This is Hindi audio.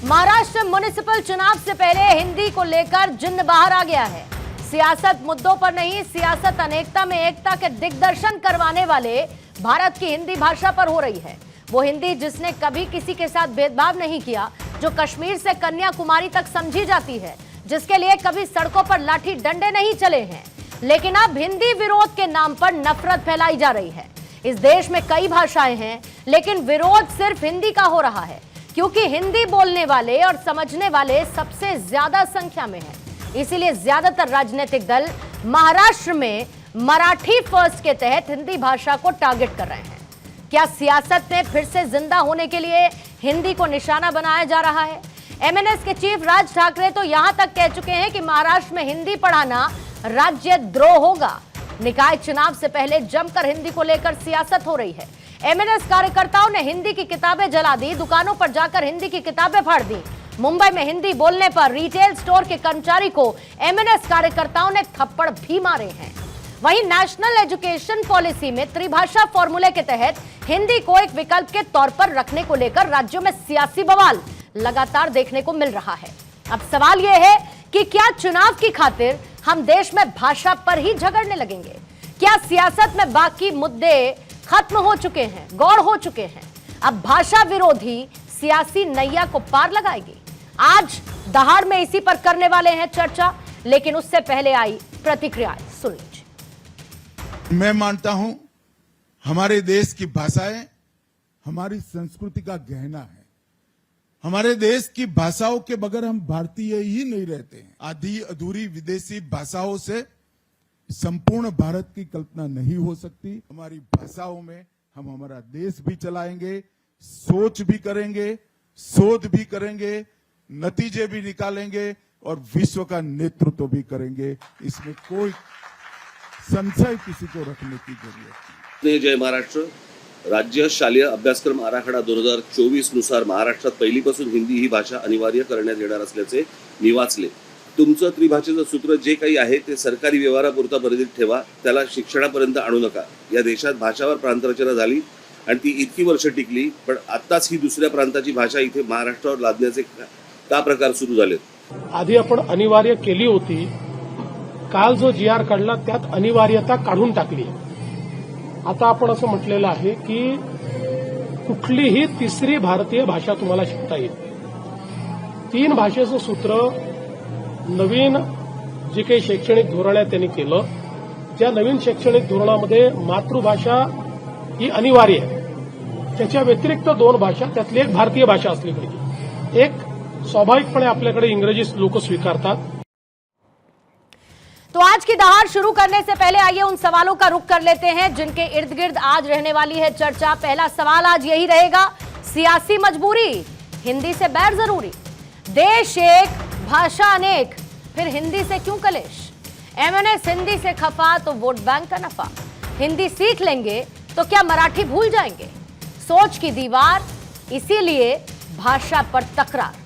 महाराष्ट्र म्युनिसिपल चुनाव से पहले हिंदी को लेकर जिन्न बाहर आ गया है। सियासत मुद्दों पर नहीं, सियासत अनेकता में एकता के दिग्दर्शन करवाने वाले भारत की हिंदी भाषा पर हो रही है। वो हिंदी जिसने कभी किसी के साथ भेदभाव नहीं किया, जो कश्मीर से कन्याकुमारी तक समझी जाती है, जिसके लिए कभी सड़कों पर लाठी डंडे नहीं चले हैं। लेकिन अब हिंदी विरोध के नाम पर नफरत फैलाई जा रही है। इस देश में कई भाषाएं हैं, लेकिन विरोध सिर्फ हिंदी का हो रहा है, क्योंकि हिंदी बोलने वाले और समझने वाले सबसे ज्यादा संख्या में हैं। इसीलिए ज्यादातर राजनीतिक दल महाराष्ट्र में मराठी फर्स्ट के तहत हिंदी भाषा को टारगेट कर रहे हैं। क्या सियासत में फिर से जिंदा होने के लिए हिंदी को निशाना बनाया जा रहा है? एमएनएस के चीफ राज ठाकरे तो यहां तक कह चुके हैं कि महाराष्ट्र में हिंदी पढ़ाना राज्य द्रोह होगा। निकाय चुनाव से पहले जमकर हिंदी को लेकर सियासत हो रही है। एमएनएस कार्यकर्ताओं ने हिंदी की किताबें जला दी, दुकानों पर जाकर हिंदी की किताबें फाड़ दी। मुंबई में हिंदी बोलने पर रिटेल स्टोर के कर्मचारी को एमएनएस कार्यकर्ताओं ने थप्पड़ भी मारे हैं। वहीं नेशनल एजुकेशन पॉलिसी में त्रिभाषा फॉर्मूले के तहत हिंदी को एक विकल्प के तौर पर रखने को लेकर राज्यों में सियासी बवाल लगातार देखने को मिल रहा है। अब सवाल यह है कि क्या चुनाव की खातिर हम देश में भाषा पर ही झगड़ने लगेंगे? क्या सियासत में बाकी मुद्दे खत्म हो चुके हैं, गौड़ हो चुके हैं? अब भाषा विरोधी सियासी नैया को पार लगाएगी? आज दहाड़ में इसी पर करने वाले हैं चर्चा, लेकिन उससे पहले आई प्रतिक्रियाएं सुन लीजिए। मैं मानता हूं हमारे देश की भाषाएं हमारी संस्कृति का गहना है। हमारे देश की भाषाओं के बगैर हम भारतीय ही नहीं रहते हैं। आधी अधूरी विदेशी भाषाओं से संपूर्ण भारत की कल्पना नहीं हो सकती। हमारी भाषाओं में हम हमारा देश भी चलाएंगे, सोच भी करेंगे, शोध भी करेंगे, नतीजे भी निकालेंगे और विश्व का नेतृत्व भी करेंगे। इसमें कोई संशय किसी को रखने की जरूरत नहीं। जय महाराष्ट्र। राज्य शालेय अभ्यासक्रम आराखडा 2024 नुसार महाराष्ट्रात पहिलीपासून हिंदी ही भाषा अनिवार्य करण्यात येणार असल्याचे मी वाचले। तुमचं त्रिभाषेचं सूत्र जे काही आहे ते सरकारी व्यवहारापुरता मर्यादित ठेवा, त्याला शिक्षणापर्यंत आणू नका। या देशात भाषावर प्रांतरचना झाली आणि ती इतकी वर्ष टिकली, पण आताच ही दुसऱ्या प्रांताची भाषा इथे महाराष्ट्रावर लादण्याचे का प्रकार सुरू झालेत? आधी आपण अनिवार्य केली होती, काल जो जी आर काढला त्यात अनिवार्यता काढून टाकली। आता आपण असं म्हटलेलं आहे की कुठलीही तिसरी भारतीय भाषा तुम्हाला शिकता येते। 3 भाषेचं सूत्र नवीन जे काही शैक्षणिक धोरण आहे त्यांनी केलं। त्या नवीन शैक्षणिक धोरणामध्ये मातृभाषा ही अनिवार्य आहे। त्याच्या व्यतिरिक्त 2 भाषा, त्यातली एक भारतीय भाषा असली पाहिजे। एक स्वाभाविकपणे आपल्याकडे इंग्रजी लोक स्वीकारतात। तो आज की दहाड़ शुरू करने से पहले आइए उन सवालों का रुख कर लेते हैं जिनके इर्द गिर्द आज रहने वाली है चर्चा। पहला सवाल आज यही रहेगा, सियासी मजबूरी, हिंदी से बैर जरूरी? देश एक, भाषा अनेक, फिर हिंदी से क्यों कलेश? एमएनएस हिंदी से खफा तो वोट बैंक का नफा। हिंदी सीख लेंगे तो क्या मराठी भूल जाएंगे? सोच की दीवार, इसीलिए भाषा पर तकरार।